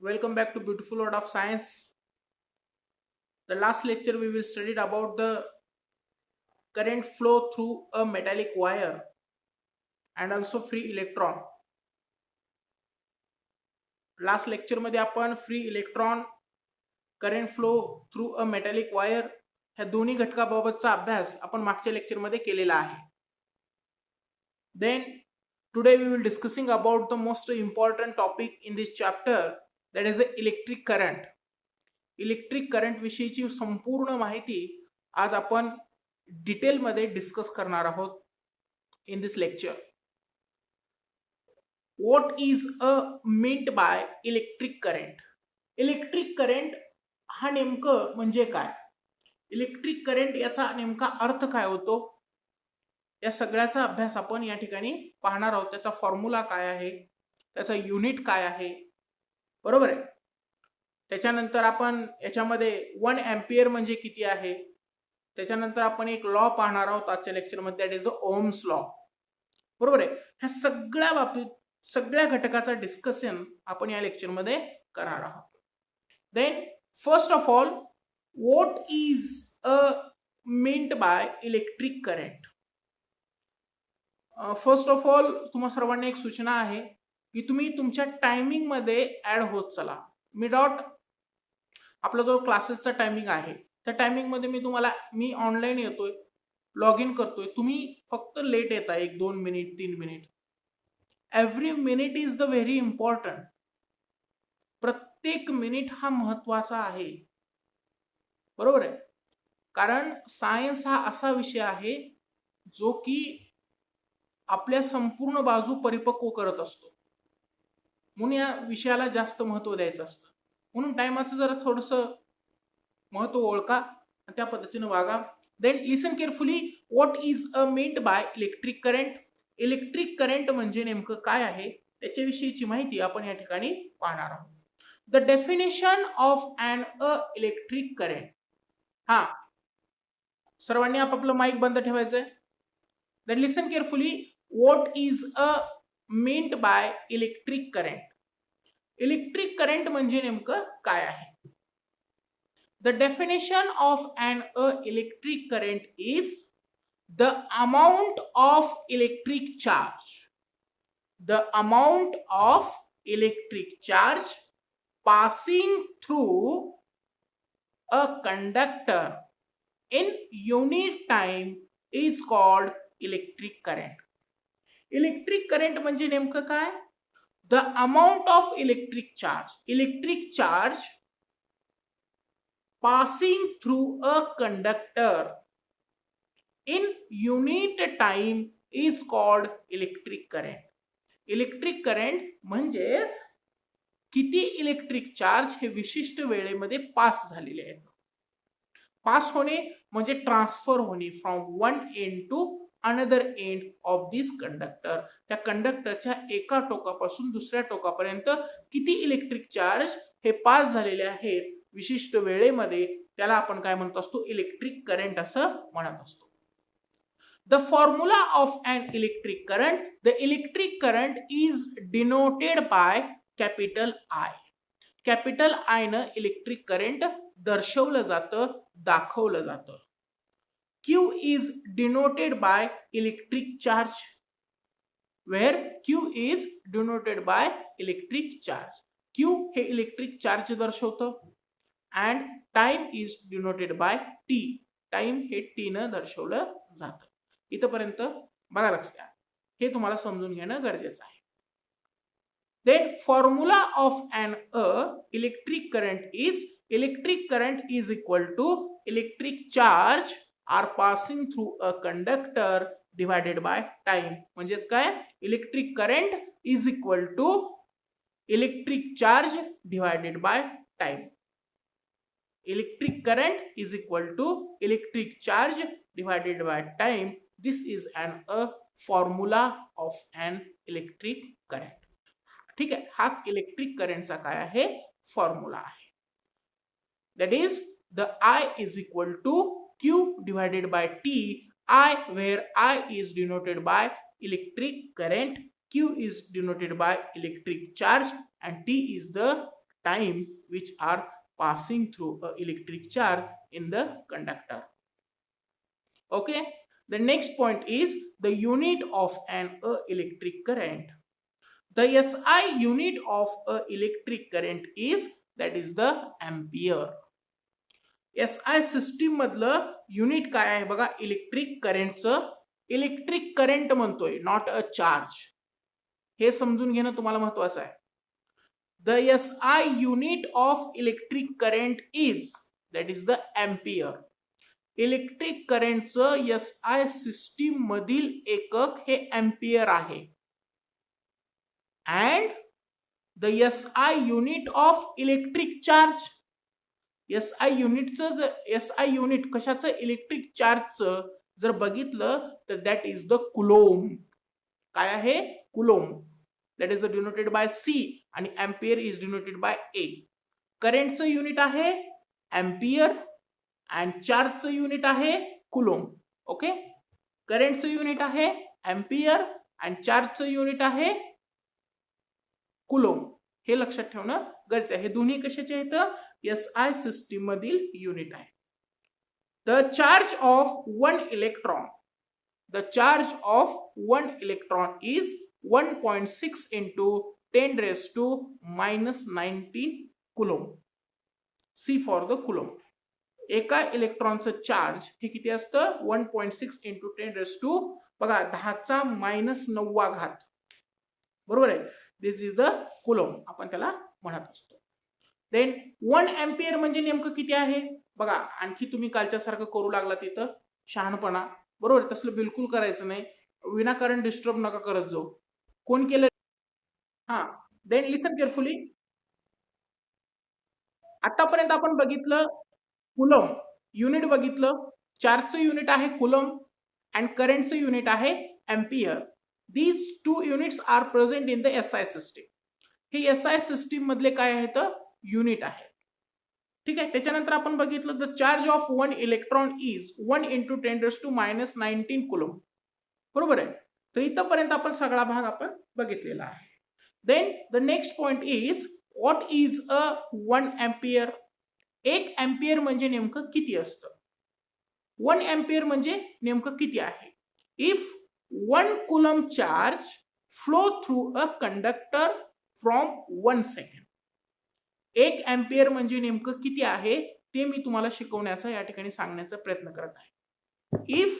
Welcome back to Beautiful World of Science. The last lecture we will studied about the current flow through a metallic wire and also free electron. Last lecture मध्ये आपण free electron current flow through a metallic wire ह्या दोन्ही घटकाबाबतचा अभ्यास आपण मागच्या lecture मध्ये केलेला आहे. Then today we will discussing about the most important topic in this chapter, that is the electric current. Electric current विषयीची संपूर्ण माहिती आज आपण डिटेल मध्ये डिस्कस करणार आहोत in this lecture. What is a meant by electric current? Electric current हा नेमकं म्हणजे काय? इलेक्ट्रिक करंट याचा नेमका अर्थ काय होतो? या सगळ्याचा अभ्यास आपण या ठिकाणी पाहणार आहोत. त्याचा फॉर्म्युला काय आहे, त्याचा युनिट काय आहे, बरोबर आहे. त्याच्यानंतर आपण याच्यामध्ये 1 एम्पियर म्हणजे किती आहे, त्याच्यानंतर आपण एक लॉ पाहणार आहोत आजच्या लेक्चरमध्ये, that is the Ohm's law, बरोबर आहे. ह्या सगळ्या बाबतीत सगळ्या घटकाचा डिस्कशन आपण या लेक्चरमध्ये करणार आहोत. Then first of all, what is a meant by electric current? First of all तुम्हा सर्वांना एक सूचना आहे की तुम्ही तुमच्या टायमिंग मध्ये ऍड होत चला. मी डॉट आपला जो क्लासेसचा टायमिंग आहे त्या टायमिंग मध्ये मी ऑनलाईन येतोय, लॉग इन करतोय. तुम्ही फक्त लेट येता 1-2 minute 3 minute. Every minute is the very important. प्रत्येक मिनिट हा महत्वाचा आहे, बरोबर आहे. कारण सायन्स हा असा विषय आहे जो की आपल्या संपूर्ण बाजू परिपक्व करत असतो, म्हणून या विषयाला जास्त महत्व द्यायचं असतं. म्हणून टायमाचं जरा थोडंसं महत्व ओळखा आणि त्या पद्धतीने वागा. Then listen carefully, what is a meant by electric current? Electric current म्हणजे नेमकं काय आहे त्याच्याविषयीची माहिती आपण या ठिकाणी पाहणार आहोत. The definition of an electric current. हा, सर्वांनी आपापलं माईक बंद ठेवायचंय. Then listen carefully, what is a meant by electric current? Electric current म्हणजे नेमकं काय आहे? The definition of an electric current is the amount of electric charge. The amount of electric charge passing through a conductor in unit time is called electric current. Electric current म्हणजे नेमकं काय? The amount of electric charge. Electric charge passing through a conductor in unit time is called electric current. Electric current म्हणजेच किती electric charge हे विशिष्ट वेळेमध्ये pass झालेले आहेत. पास होणे म्हणजे ट्रान्सफर होणे from one end to another end of this conductor. त्या कंडक्टरच्या एका टोकापासून दुसऱ्या टोकापर्यंत किती इलेक्ट्रिक चार्ज हे पास झालेले आहेत विशिष्ट वेळेमध्ये, त्याला आपण काय म्हणत असतो? इलेक्ट्रिक करंट असं म्हणत असतो. The formula of an electric current. The electric current is denoted by capital I. Capital I न इलेक्ट्रिक करंट दर्शवलं जातं, दाखवलं जातं. Q is denoted by electric charge, where Q is denoted by electric charge. Q हे electric charge दर्शवतं and time is denoted by T. Time हे T न दर्शवलं जातं. इथपर्यंत बघा, लक्ष द्या, हे तुम्हाला समजून घेणं गरजेचं आहे. Then formula of an electric current is electric current is equal to electric charge are passing through a conductor divided by time. म्हणजेच काय? Electric current is equal to electric charge divided by time. Electric current is equal to electric charge divided by time. This is a formula of an electric current. ठीक आहे, हा electric करंटचा काय आहे? Formula आहे. That is the I is equal to Q divided by T. I, where I is denoted by electric current, Q is denoted by electric charge, and T is the time which are passing through a electric charge in the conductor. Okay, the next point is the unit of an electric current. The SI unit of a electric current is, that is the ampere. SI system मधलं unit काय आहे बघा, electric करंटचं. Electric current म्हणतोय, not a charge. हे समजून घेणं तुम्हाला महत्वाचं आहे. The SI unit of electric current is, that is the ampere. Electric करंटचं SI सिस्टीम मधील एकक हे एम्पियर आहे. and the SI unit of electric charge. SI युनिटचं, SI युनिट कशाचं, इलेक्ट्रिक चार्जचं जर बघितलं तर दॅट इज द कुलोम. काय आहे, coulomb. That is the denoted by C आणि ampere is denoted by A. करंटचं युनिट आहे एम्पियर and चार्जचं युनिट आहे कुलोम. ओके, करंटचं युनिट आहे एम्पियर and चार्जचं युनिट आहे कुलोम. हे लक्षात ठेवणं गरजेचं आहे. हे दोन्ही कशाचे आहेत, SI सिस्टीम मधील युनिट आहे. The charge of one electron, the charge of one electron is 1.6 into 10 raised to -19 coulomb. C for the coulomb. एका इलेक्ट्रॉनचं चार्ज हे किती असतं, 1.6 into 10 raised to बघा 10⁻⁹ बरोबर आहे. दिस इज द कुलोम आपण त्याला म्हणत असतो. देन 1 एम्पियर म्हणजे नेमकं किती आहे बघा. आणखी तुम्ही कालच्या सारखं करू लागला तिथं शहाणपणा, बरोबर. तसलं बिलकुल करायचं नाही. विनाकारण डिस्टर्ब नका करत जाऊ. कोण केलं, हा. Then listen carefully. आतापर्यंत आपण बघितलं कुलोम युनिट बघितलं, चार्जचं युनिट आहे कुलोम अँड करंटचं युनिट आहे ampere. These two units are present in the SI system. हे SI सिस्टीम मधले काय आहेत, युनिट आहे. ठीक आहे. त्याच्यानंतर आपण बघितलं the charge of one electron is 1 into 10 raised to -19 coulomb. बरोबर आहे. तर इथपर्यंत आपण सगळा भाग आपण बघितलेला आहे. Then the next point is what is a 1 ampere. 1 ampere म्हणजे नेमकं किती असतं, 1 एम्पियर म्हणजे नेमकं किती आहे. If 1 coulomb charge flow through a conductor from 1 second. 1 ampere म्हणजे नेमकं किती आहे ते मी तुम्हाला शिकवण्याचा या ठिकाणी सांगण्याचा प्रयत्न करत आहे. If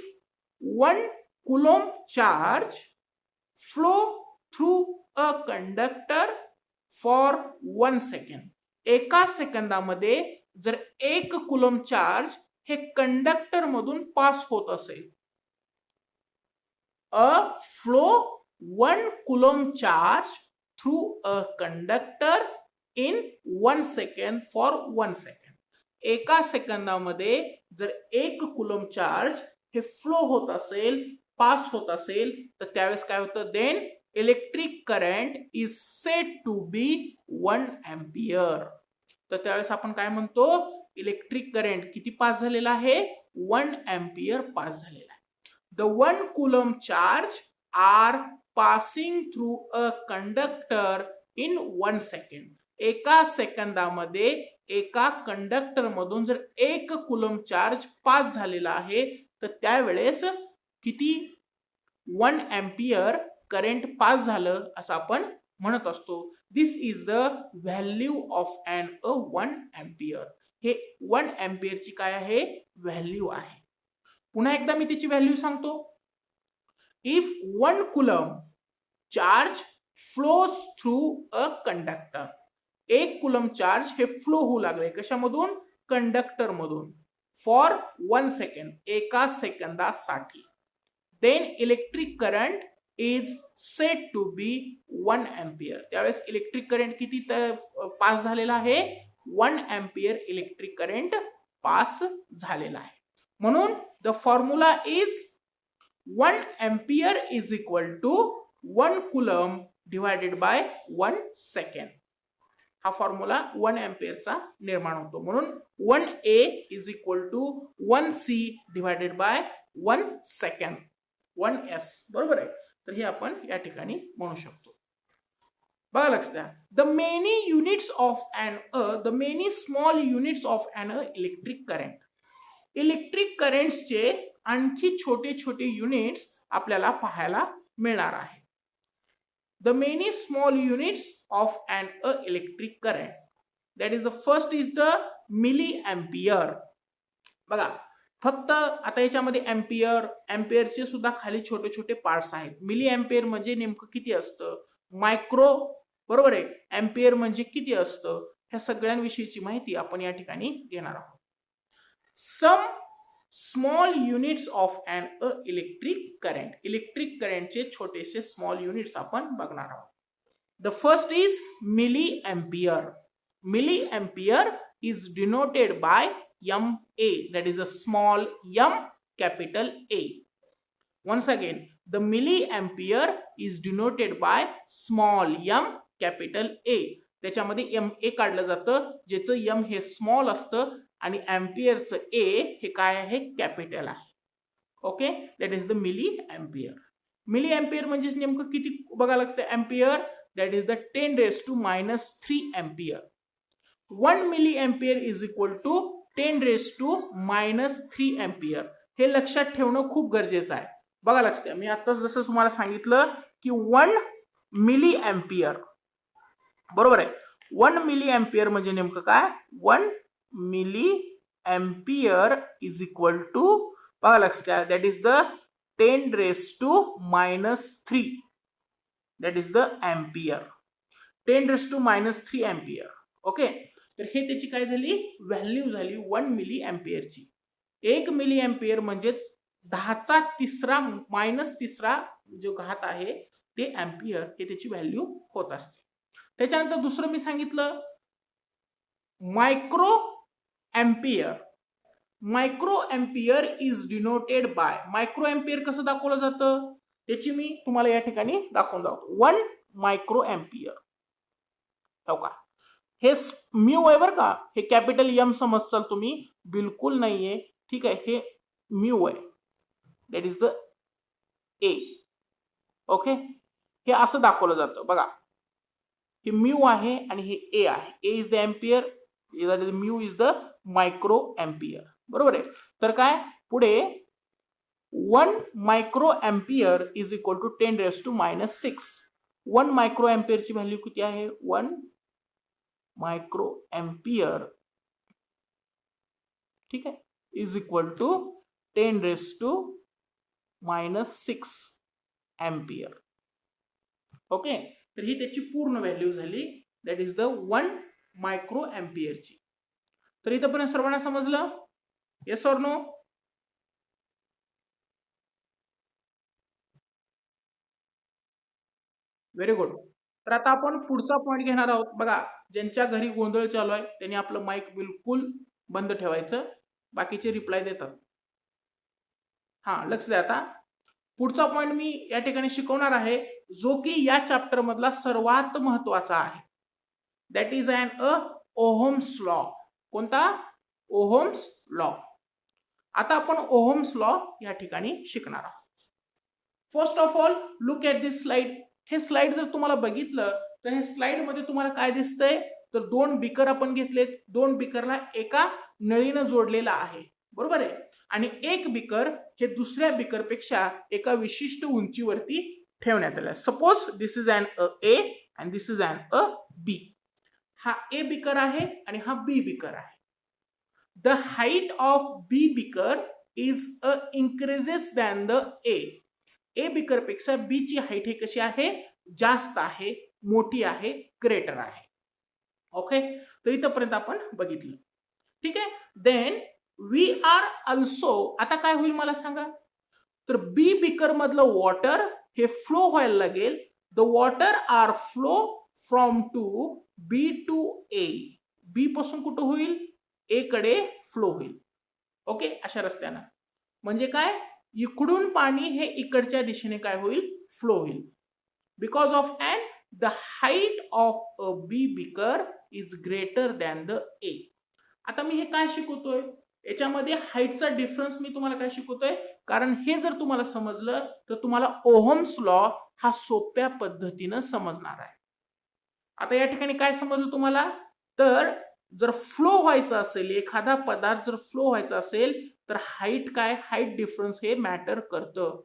1 coulomb charge flow through a conductor for 1 second. एका सेकंदामध्ये जर 1 coulomb चार्ज हे कंडक्टर मधून पास होत असेल, a flow 1 coulomb charge through a conductor in 1 second for 1 second. एका सेकंदामध्ये जर 1 coulomb चार्ज हे फ्लो होत असेल, पास होत असेल, तर त्यावेळेस काय होतं, then electric current is said to be 1 ampere. तर त्यावेळेस आपण काय म्हणतो, इलेक्ट्रिक करंट किती पास झालेला आहे, 1 एम्पियर पास झालेला आहे. The 1 coulomb charge are passing through a conductor in 1 second. एका सेकंदामध्ये एका कंडक्टर मधून जर 1 coulomb चार्ज पास झालेला आहे, तर त्यावेळेस किती, 1 एम्पियर करंट पास झालं असं आपण म्हणत असतो. This is the value of an 1 ampere. हे 1 एम्पियरची काय आहे, व्हॅल्यू आहे. पुन्हा एकदा मी त्याची व्हॅल्यू सांगतो. If 1 coulomb charge flows through a conductor. 1 coulomb charge हे फ्लो होऊ लागले कशामधून, कंडक्टर मधून, फॉर 1 सेकंड, एका सेकंदासाठी. Then electric current is said to be 1 ampere. त्यावेळेस इलेक्ट्रिक करंट किती पास झालेला आहे, 1 एम्पियर इलेक्ट्रिक करंट पास झालेला आहे. म्हणून the formula is 1 ampere is equal to 1 coulomb divided by 1 second. हा फॉर्म्युला 1 एम्पियरचा निर्माण होतो. म्हणून 1A is equal to 1C divided by 1 second, 1S. बरोबर आहे. तर हे आपण या ठिकाणी म्हणू शकतो. बघा लक्ष द्या. The many units of the many small units of an electric current. Electric करंट्सचे आणखी छोटे छोटे युनिट्स आपल्याला पाहायला मिळणार आहे. The many small units of an electric current, that is the first is the milli ampere. बघा फक्त आता याच्यामध्ये एम्पियर, एम्पियरचे सुद्धा खाली छोटे छोटे पार्ट्स आहेत. मिली एम्पियर म्हणजे नेमकं किती असतं, मायक्रो, बरोबर आहे, एम्पियर म्हणजे किती असतं, ह्या सगळ्यांविषयीची माहिती आपण या ठिकाणी घेणार आहोत. Some small units of an electric current. Electric करंटचे छोटेसे स्मॉल युनिट्स आपण बघणार आहोत. The first is milliampere. Milliampere is denoted by MA, that is a small m, capital A. Once again, the milliampere is denoted by small m, capital A. त्याच्यामध्ये MA काढलं जातं, ज्याचं m हे small असतं आणि एम्पियरचं A हे काय आहे, कॅपिटल आहे. Okay, that is the milli ampere. Milliampere म्हणजे नेमकं किती बघा लागतं, ampere that is the 10⁻³ ampere. 1 milliampere is equal to 10⁻³ ampere. हे लक्षात ठेवणं खूप गरजेचं आहे. बघा लक्षात द्या, मी आता जसं तुम्हाला सांगितलं की 1 मिली एम्पियर, बरोबर आहे. 1 मिली एम्पियर म्हणजे नेमकं काय, 1 milliampere is equal to, बघा लक्षात द्या, that is the 10⁻³ that is the ampere. 10⁻³ ampere. Okay, तर हे त्याची काय झाली, व्हॅल्यू झाली 1 मिली एम्पियरची. 1 मिली एम्पियर म्हणजेच 10⁻³ जो घात आहे ते एम्पियर, हे त्याची व्हॅल्यू होत असते. त्याच्यानंतर दुसरं मी सांगितलं micro ampere. Micro ampere is denoted bye, micro ampere कसं दाखवलं जातं त्याची मी तुम्हाला या ठिकाणी दाखवून दाखवतो. 1 मायक्रो एम्पियर, हो का, हे म्यू आहे बरं का, हे कॅपिटल M समजताल तुम्ही, बिलकुल नाहीये, ठीक आहे, हे म्यू आहे, that is the A. Okay, हे असं दाखवलं जातं बघा, हे म्यू आहे आणि हे A आहे. A is the ampere, mu is the micro ampere, बरोबर आहे. तर काय पुढे 1 micro ampere is equal to 10⁻⁻⁶. 1 micro एम्पियरची व्हॅल्यू किती आहे, 1 मायक्रो एम्पियर, ठीक आहे, is equal to 10⁻⁻⁶ ampere. Okay, तर ही त्याची पूर्ण व्हॅल्यू झाली, दॅट इज द 1 मायक्रो एम्पियरची. तर इथं सर्वांना समजलं, yes or no? Very good. तर आता आपण पुढचा पॉइंट घेणार आहोत. बघा, ज्यांच्या घरी गोंधळ चालू आहे त्यांनी आपलं माईक बिलकुल बंद ठेवायचं, बाकीचे रिप्लाय देतात. हा, लक्ष द्या. आता पुढचा पॉइंट मी या ठिकाणी शिकवणार आहे, जो की या चॅप्टर मधला सर्वात महत्वाचा आहे. That is an Ohm's law. कोणता? Ohm's law. आता आपण ओहम्स लॉ या ठिकाणी शिकणार आहोत. First of all look at this slide. हे स्लाइड जर तुम्हाला बघितलं तर हे स्लाइड मध्ये तुम्हाला काय दिसतंय, तर 2 बीकर आपण घेतलेत. 2 बीकरला एका नळीनं जोडलेला आहे, बरोबर आहे, आणि एक बीकर हे दुसऱ्या बीकर पेक्षा एका विशिष्ट उंचीवरती ठेवण्यात आलं. Suppose this is an A and this is an B. हा A बीकर आहे आणि हा B बीकर आहे. The height of B beaker is increases than the A. A beaker पेक्षा B ची हाईट हे कशी आहे, जास्त आहे, मोठी आहे, ग्रेटर आहे. ओके, तर इथपर्यंत आपण बघितलं, ठीक आहे. देन वी आर ऑल्सो, आता काय होईल मला सांगा, तर B बीकर मधलं वॉटर हे फ्लो व्हायला लागेल. The water are flow from to B to A. B पासून कुठं होईल, A कडे फ्लो होईल. ओके, अशा रस्त्यानं, म्हणजे काय, इकडून पाणी हे इकडच्या दिशेने काय होईल, फ्लो होईल. Because of an the height of a B beaker is greater than the A. आता मी हे काय शिकवतोय, याच्यामध्ये हाईटचा डिफरन्स मी तुम्हाला काय शिकवतोय, कारण हे जर तुम्हाला समजलं तर तुम्हाला ओहम्स लॉ हा सोप्या पद्धतीनं समजणार आहे. आता या ठिकाणी काय समजलं तुम्हाला, तर जर फ्लो व्हायचं असेल, एखादा पदार्थ जर फ्लो व्हायचा असेल तर हाईट डिफरन्स हे मॅटर करतं.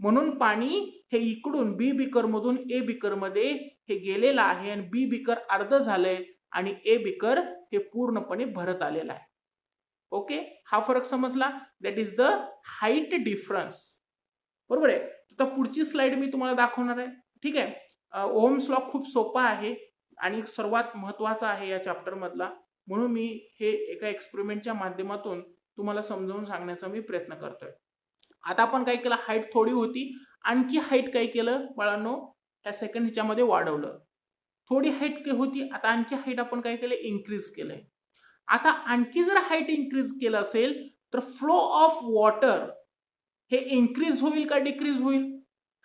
म्हणून पाणी हे इकडून बी बीकर मधून ए बीकर मध्ये हे गेलेलं आहे आणि बी बीकर अर्ध झालंय आणि ए बीकर हे पूर्णपणे भरत आलेलं आहे. ओके, हा फरक समजला. That is the height difference. बरोबर आहे. आता पुढची स्लाइड मी तुम्हाला दाखवणार आहे. ठीक आहे. ओहम्स लॉ खूप सोपा आहे आणि सर्वात महत्वाचा आहे या चॅप्टर मधला, म्हणून मी हे एका एक्सपेरिमेंटच्या माध्यमातून तुम्हाला समजावून सांगण्याचा मी प्रयत्न करतोय. आता आपण काय केलं, हाईट थोडी होती, आणखी हाईट काय केलं बाळांनो, या सेकंड ह्याच्यामध्ये वाढवलं. थोडी हाईट होती, आता आणखी हाईट आपण काय केलं, इन्क्रीज केलंय. आता आणखी जर हाईट इन्क्रीज केलं असेल तर फ्लो ऑफ वॉटर हे इन्क्रीज होईल का डिक्रीज होईल?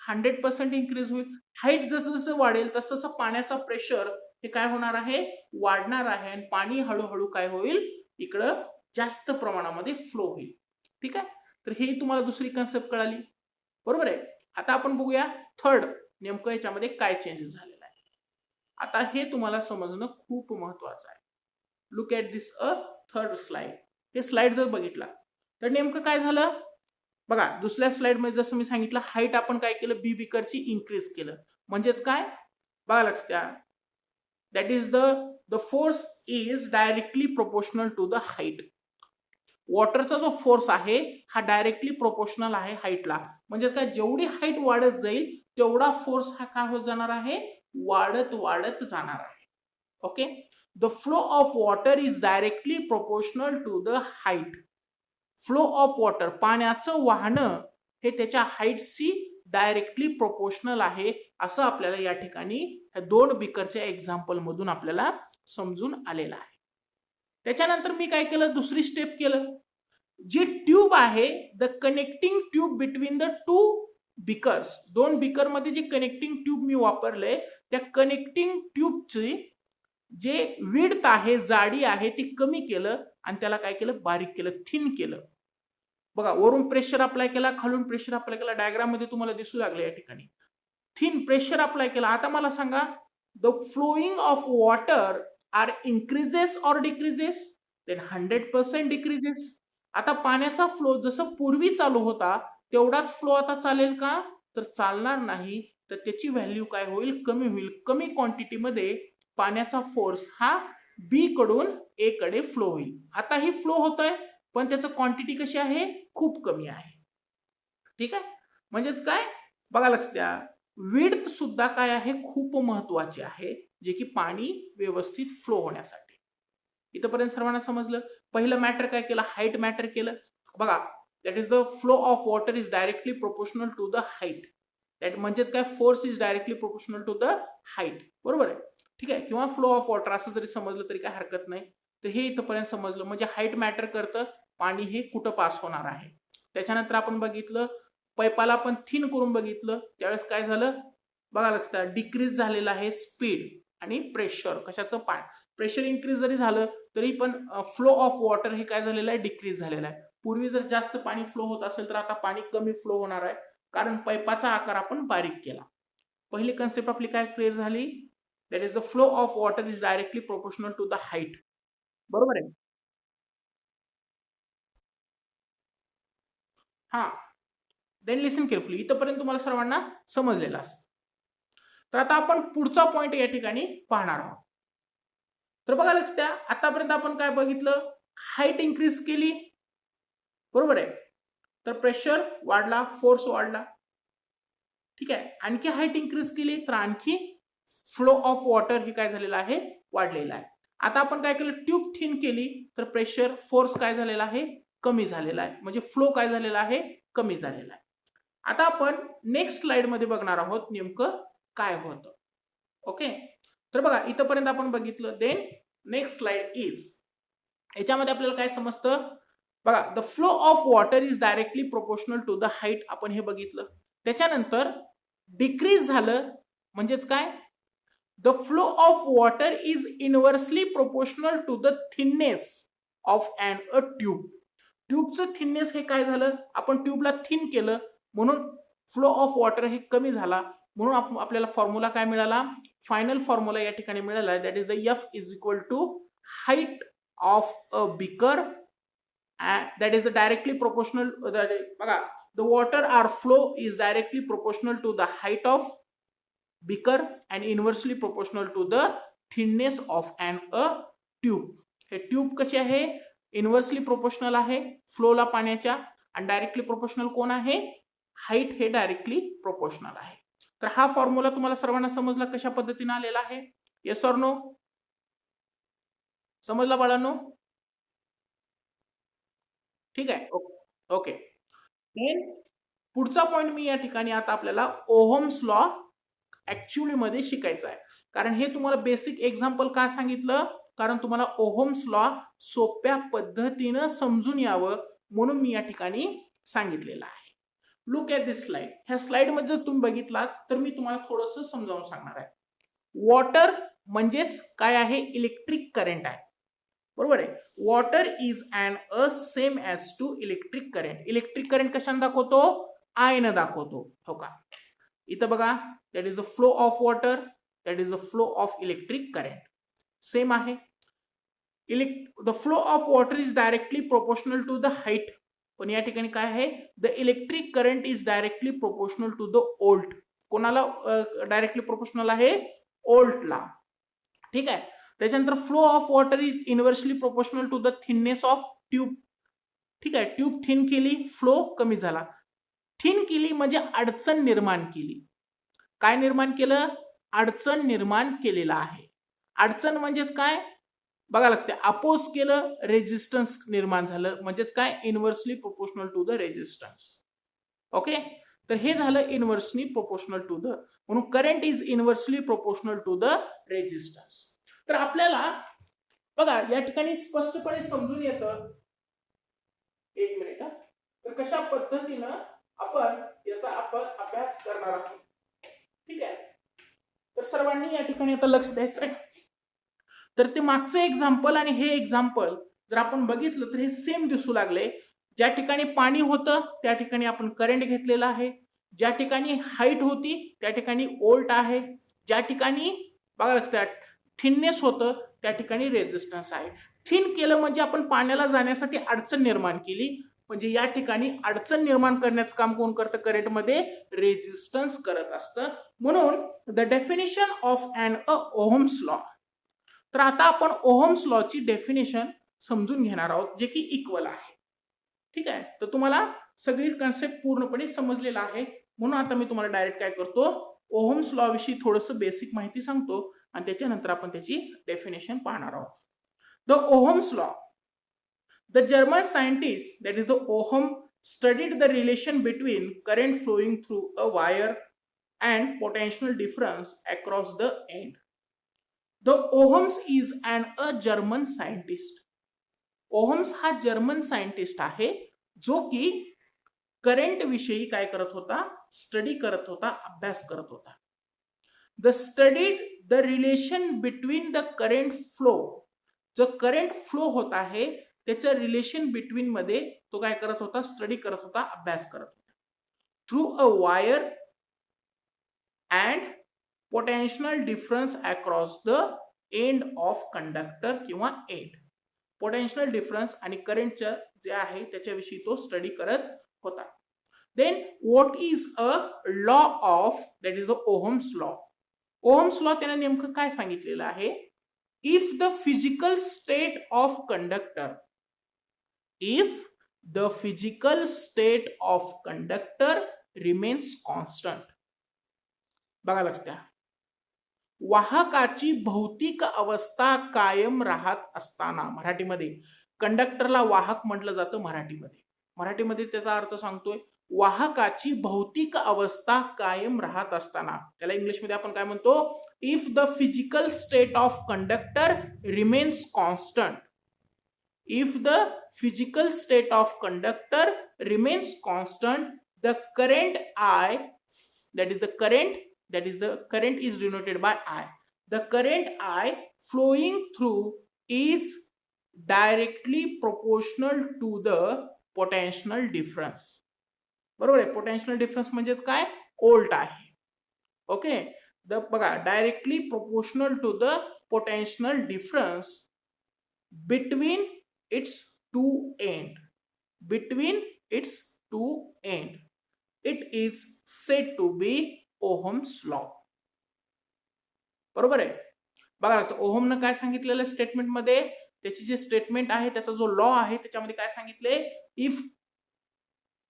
100% इन्क्रीज होईल. हाईट जसं जसं वाढेल तसं तसं पाण्याचा प्रेशर हे काय होणार आहे, वाढणार आहे आणि पाणी हळूहळू काय होईल, इकडं जास्त प्रमाणामध्ये फ्लो होईल. ठीक आहे. तर ही तुम्हाला दुसरी कन्सेप्ट कळाली. बरोबर आहे. आता आपण बघूया थर्ड, नेमकं याच्यामध्ये काय चेंजेस झालेला आहे. आता हे तुम्हाला समजणं खूप महत्वाचं आहे. Look at this third slide. हे स्लाइड जर बघितला तर नेमकं काय झालं बघा, दुसऱ्या स्लाइड मध्ये जसं मी सांगितलं, हाईट आपण काय केलं, बी बीकरची इन्क्रीज केलं. म्हणजेच काय बघा, लक्ष द्या, that is the force is directly proportional to the height. वॉटरचा जो फोर्स आहे हा डायरेक्टली प्रोपोर्शनल आहे हाईटला. म्हणजे काय, जेवढी हाईट वाढत जाईल तेवढा फोर्स हा काय होत जाणार आहे, वाढत वाढत जाणार आहे. Okay. The flow of water is directly proportional to the height. Flow of water, पाण्याचं वाहनं हे त्याच्या हाईटशी डायरेक्टली प्रोपोर्शनल आहे, असं आपल्याला या ठिकाणी ह्या दोन बीकरच्या एक्झाम्पल मधून आपल्याला समजून आलेलं आहे. त्याच्यानंतर मी काय केलं, दुसरी स्टेप केलं. जी ट्यूब आहे, the connecting tube between the two beakers, दोन बीकर मध्ये जे कनेक्टिंग ट्यूब मी वापरले, त्या कनेक्टिंग ट्यूबची जे विड्थ आहे, जाडी आहे, ती कमी केलं आणि त्याला काय केलं, बारीक केलं, थिन केलं. बघा, वरून प्रेशर अप्लाय केला, खालून प्रेशर अप्लाय केला. डायग्राम मध्ये तुम्हाला दिसू लागले या ठिकाणी थिन प्रेशर अप्लाय केला. आता मला सांगा, the flowing of water are increases or decreases? Then 100% decreases. आता पाण्याचा फ्लो जसं पूर्वी चालू होता तेवढाच फ्लो आता चालेल का? तर चालणार नाही. तर त्याची व्हॅल्यू काय होईल, कमी होईल. कमी क्वांटिटीमध्ये पाण्याचा फोर्स हा बी कडून ए कडे फ्लो होईल. आता ही फ्लो होतोय पण त्याचं क्वांटिटी कशी आहे, खूप कमी आहे. ठीक आहे. म्हणजेच काय बघा, लक्ष द्या, विड्थ सुद्धा काय आहे, खूप महत्वाची आहे, जे की पाणी व्यवस्थित फ्लो होण्यासाठी. इथपर्यंत सर्वांना समजलं. पहिलं मॅटर काय केलं, हाईट मॅटर केलं. बघा, that is the flow of water is directly proportional to the height. That म्हणजेच काय, force is directly proportional to the height. बरोबर आहे. ठीक आहे. किंवा फ्लो ऑफ वॉटर असं जरी समजलं तरी काय हरकत नाही. तर हे इथपर्यंत समजलं. म्हणजे हाईट मॅटर करतं, पाणी हे कुठं पास होणार आहे. त्याच्यानंतर आपण बघितलं, पाईपाला आपण थिन करून बघितलं, त्यावेळेस काय झालं बघा, लक्षात, डिक्रीज झालेलं आहे स्पीड आणि प्रेशर. कशाचं, प्रेशर इन्क्रीज जरी झालं तरी पण फ्लो ऑफ वॉटर हे काय झालेलं आहे, डिक्रीज झालेलं आहे. पूर्वी जर जास्त पाणी फ्लो होत असेल तर आता पाणी कमी फ्लो होणार आहे, कारण पाईपाचा आकार आपण बारीक केला. पहिली कन्सेप्ट आपली काय क्लिअर झाली, that is the flow of water is directly proportional to the height. बरोबर आहे. हा, देन लिसन केअरफुली. इथपर्यंत तुम्हाला सर्वांना समजलेलं असेल. तर आता आपण पुढचा पॉइंट या ठिकाणी पाहणार आहोत. तर बघा, लक्ष द्या, आतापर्यंत आपण काय बघितलं, हाईट इन्क्रीज केली. बरोबर आहे. तर प्रेशर वाढला, फोर्स वाढला. ठीक आहे. आणखी हाईट इन्क्रीज केली तर आणखी फ्लो ऑफ वॉटर हे काय झालेलं आहे, वाढलेलं आहे. आता आपण काय केलं, ट्यूब थिन केली तर प्रेशर, फोर्स काय झालेला आहे, कमी झालेला आहे. म्हणजे फ्लो काय झालेला आहे, कमी झालेला आहे. आता आपण नेक्स्ट स्लाइड मध्ये बघणार आहोत नेमकं काय होतं. ओके. तर बघा, इथपर्यंत आपण बघितलं. देन नेक्स्ट स्लाइड इज, याच्यामध्ये आपल्याला काय समजतं बघा, the flow of water is directly proportional to the height, आपण हे बघितलं. त्याच्यानंतर डिक्रीज झालं, म्हणजेच काय, the flow of water is inversely proportional to the thinness of a tube. ट्यूबचं थिननेस हे काय झालं, आपण ट्यूबला थिन केलं म्हणून फ्लो ऑफ वॉटर हे कमी झाला. म्हणून आपल्याला फॉर्म्युला काय मिळाला, फायनल फॉर्म्युला या ठिकाणी मिळाला, that is the F is equal to height of a beaker, that is the directly proportional, बघा, the water or flow is directly proportional to the height of beaker and inversely proportional to the thinness of a tube. हे tube कशी आहे, inversely proportional आहे फ्लोला पाण्याच्या, आणि directly proportional कोण आहे, height हे डायरेक्टली प्रोपोर्शनल आहे. तर हा फॉर्म्युला तुम्हाला सर्वांना समजला कशा पद्धतीने आलेला आहे, येस ऑर नो, समजला बाळांनो? ठीक आहे, ओके. पुढचा पॉइंट मी या ठिकाणी आता आपल्याला ओहम्स लॉ ऍक्च्युअली मध्ये शिकायचा आहे. कारण हे तुम्हाला बेसिक एक्झाम्पल का सांगितलं, कारण तुम्हाला ओहम्स लॉ सोप्या पद्धतीनं समजून यावं म्हणून मी या ठिकाणी सांगितलेलं आहे. Look at this slide. ह्या स्लाइड मध्ये जर तुम्ही बघितलात तर मी तुम्हाला थोडंसं समजावून सांगणार आहे. वॉटर म्हणजेच काय आहे, इलेक्ट्रिक करंट आहे, बरोबर आहे. Water is and a same as to electric current. Electric current कशाने दाखवतो, आय न दाखवतो, हो का. इथं बघा, that is the flow of water, that is the flow of electric current, same आहे. The flow of water is directly proportional to the height, पण या ठिकाणी काय आहे, the electric current is directly proportional to the volt. कोणाला directly proportional आहे, वोल्टला, ठीक आहे. त्याच्यानंतर flow of water is inversely proportional to the thinness of tube, ठीक आहे. ट्यूब थिन केली, फ्लो कमी झाला. थिन केली म्हणजे अडचण निर्माण केली. काय निर्माण केलं, अडचण निर्माण केलेला आहे. अडचण म्हणजेच काय, बघा लक्षात, अपोज केलं, रेजिस्टन्स निर्माण झालं, म्हणजेच काय, inversely proportional to the resistance. Okay, तर हे झालं इनव्हर्सली प्रोपोर्शनल टू द, म्हणून current is inversely proportional to the resistance. तर आपल्याला बघा या ठिकाणी स्पष्टपणे समजून येतं, एक मिनिट, तर कशा पद्धतीनं आपण याचा अभ्यास करणार आहोत, ठीक आहे. तर सर्वांनी या ठिकाणी आता लक्ष द्यायचं आहे. तर ते मागचं एक्झाम्पल आणि हे एक्झाम्पल जर आपण बघितलं तर हे सेम दिसू लागले. ज्या ठिकाणी पाणी होतं त्या ठिकाणी आपण करंट घेतलेला आहे, ज्या ठिकाणी हाईट होती त्या ठिकाणी वोल्ट आहे, ज्या ठिकाणी बघा लक्षात थिननेस होतं त्या ठिकाणी रेजिस्टन्स आहे. थिन केलं म्हणजे आपण पाण्याला जाण्यासाठी अडचण निर्माण केली, म्हणजे या ठिकाणी अडचण निर्माण करण्याचं काम कोण करतं, करंटमध्ये रेजिस्टन्स करत असतं. म्हणून the definition of an Ohm's law. तर आता आपण ओहम्स लॉची डेफिनेशन समजून घेणार आहोत, जे की इक्वल आहे, ठीक आहे. तर तुम्हाला सगळी कन्सेप्ट पूर्णपणे समजलेला आहे, म्हणून आता मी तुम्हाला डायरेक्ट काय करतो, ओहम्स लॉ विषयी थोडंसं बेसिक माहिती सांगतो आणि त्याच्यानंतर आपण त्याची डेफिनेशन पाहणार आहोत. The Ohm's law. The German scientist, that is the Ohm, studied the relation between current flowing through a wire and potential difference across the end. The Ohms is a German scientist. Ohms हा German scientist आहे, जो की current विषयी काय करत होता, study करत होता, अभ्यास करत होता. The studied the relation between the current flow. जो करंट फ्लो होत आहे त्याचं रिलेशन बिटवीन मध्ये तो काय करत होता, स्टडी करत होता, अभ्यास करत होता. Through a wire and potential difference across the end of conductor किंवा एंड. पोटेन्शियल डिफरन्स आणि करंटचं जे आहे त्याच्याविषयी तो स्टडी करत होता. Then what is a law of, that is the Ohm's law. Ohm's law त्याने नेमकं काय सांगितलेलं आहे, if the physical state of conductor, if the physical state of conductor remains constant. बघा लक्षात द्या, वाहकाची भौतिक अवस्था कायम राहत असताना, मराठीमध्ये कंडक्टरला वाहक म्हटलं जातं, मराठीमध्ये त्याचा अर्थ सांगतोय, वाहकाची भौतिक अवस्था कायम राहत असताना, त्याला इंग्लिशमध्ये आपण काय म्हणतो, if the physical state of conductor remains constant. If the physical state of conductor remains constant, the current I, that is the current is denoted by I. The current I flowing through is directly proportional to the potential difference. बरोबर आहे, potential difference म्हणजेच काय, volt आहे. Okay, the बघा directly proportional to the potential difference between its two end between its two end it is said to be Ohm's law. बरोबर आहे. बघा ओहमनं काय सांगितलेलं स्टेटमेंट मध्ये, त्याची जे स्टेटमेंट आहे त्याचा जो लॉ आहे त्याच्यामध्ये काय सांगितले,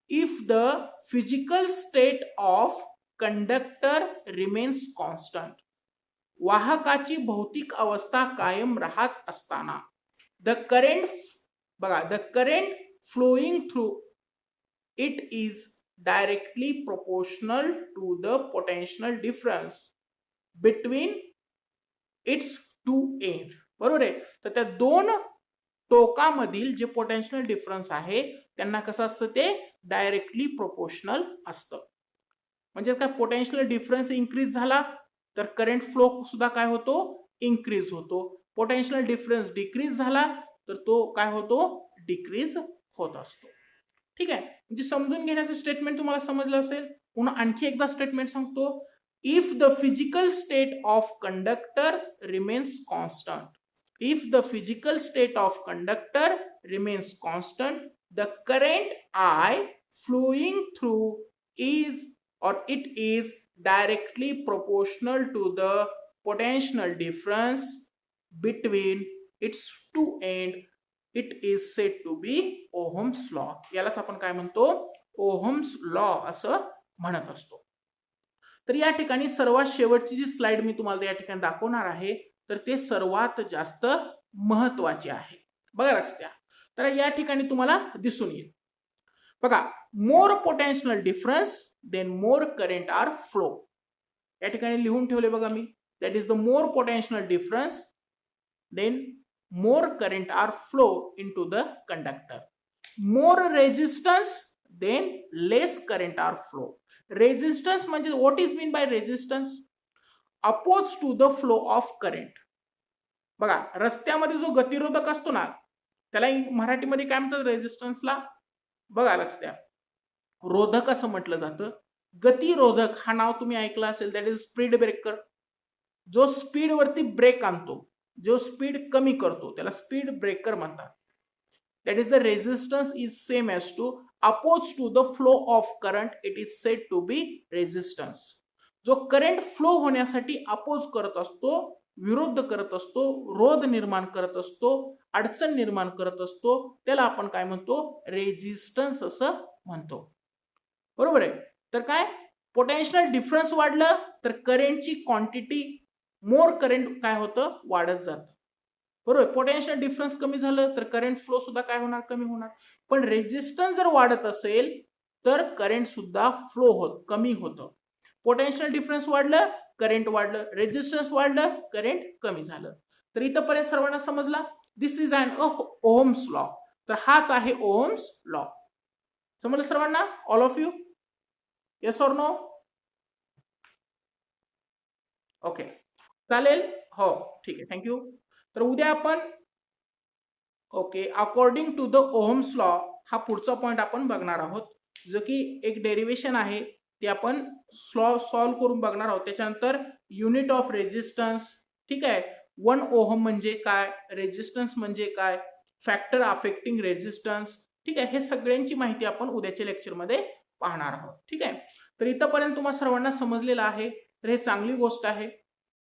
if the physical state of conductor remains constant, वाहकाची भौतिक अवस्था कायम राहत असताना द करंट, बघा the current flowing through it is directly proportional to the potential difference between its two end. बरोबर आहे. तर त्या दोन टोकामधील जे पोटेन्शियल डिफरन्स आहे त्यांना कसं असतं, ते डायरेक्टली प्रोपोर्शनल असतं. म्हणजे काय, पोटेन्शियल डिफरन्स इन्क्रीज झाला तर करंट फ्लो सुद्धा काय होतो, इन्क्रीज होतो. पोटेन्शियल डिफरन्स डिक्रीज झाला तर तो काय होतो, डिक्रीज होत असतो. ठीक आहे. म्हणजे समजून घेण्याचं स्टेटमेंट तुम्हाला समजलं असेल. पुन्हा आणखी एकदा स्टेटमेंट सांगतो. If the physical state of conductor remains constant, if the physical state of conductor remains constant, the current I flowing through is or it is directly proportional to the potential difference between its two end. It is said to be Ohm's law. यालाच आपण काय म्हणतो, Ohm's law असं म्हणत असतो. तर या ठिकाणी सर्वात शेवटची जी स्लाइड मी तुम्हाला या ठिकाणी दाखवणार आहे तर ते सर्वात जास्त महत्वाचे आहे. बघा लक्षात द्या. तर या ठिकाणी तुम्हाला दिसून येईल, बघा more potential difference then more current are flow. या ठिकाणी लिहून ठेवले बघा मी, that is the more potential difference then more current are flow into the conductor. More resistance then less current are flow. Resistance म्हणजे what is mean by resistance, oppose to the flow of current. बघा रस्त्यामध्ये जो गतिरोधक असतो ना त्याला मराठीमध्ये काय म्हणतात, रेजिस्टन्सला. बघा लक्ष द्या, रोधक असं म्हटलं जातं. गतिरोधक हा नाव तुम्ही ऐकलं असेल, दॅट इज स्पीड ब्रेकर. जो स्पीड वरती ब्रेक आणतो, जो स्पीड कमी करतो त्याला स्पीड ब्रेकर म्हणतात. That is the resistance is same as to opposed to the flow of current, it is said to be resistance. जो करंट फ्लो होण्यासाठी अपोज करत असतो, विरोध करत असतो, रोध निर्माण करत असतो, अडचण निर्माण करत असतो, त्याला आपण काय म्हणतो, रेजिस्टन्स असं म्हणतो. बरोबर आहे. तर काय, पोटेन्शियल डिफरन्स वाढलं तर करंटची क्वांटिटी, मोर करंट काय होतं, वाढत जातं. बरोबर. पोटेन्शियल डिफरन्स कमी झालं तर करंट फ्लो सुद्धा काय होणार, कमी होणार. पण रेजिस्टन्स जर वाढत असेल तर करंट सुद्धा फ्लो होत कमी होतं. पोटेन्शियल डिफरन्स वाढलं, करंट वाढलं, रेजिस्टन्स वाढलं, करंट कमी झालं. तर इथंपर्यंत सर्वांना समजला. This is an Ohm's law. तर हाच आहे ओहम्स लॉ. समजलं सर्वांना, all of you, yes or no? Okay चालेल, हो ठीक आहे, थँक्यू. तर उद्या आपण okay according to the Ohm's law हा पुढचा पॉइंट आपण बघणार आहोत, जो की एक डेरिवेशन आहे ते आपण सॉल्व्ह करून बघणार आहोत. त्याच्यानंतर युनिट ऑफ रेजिस्टन्स, ठीक आहे, 1 ओहम म्हणजे काय, रेजिस्टन्स म्हणजे काय, फॅक्टर अफेक्टिंग रेजिस्टन्स, ठीक आहे, हे सगळ्यांची माहिती आपण उद्याच्या लेक्चरमध्ये पाहणार आहोत. ठीक आहे. तर इथंपर्यंत तुम्हाला सर्वांना समजलेलं आहे, तर हे चांगली गोष्ट आहे.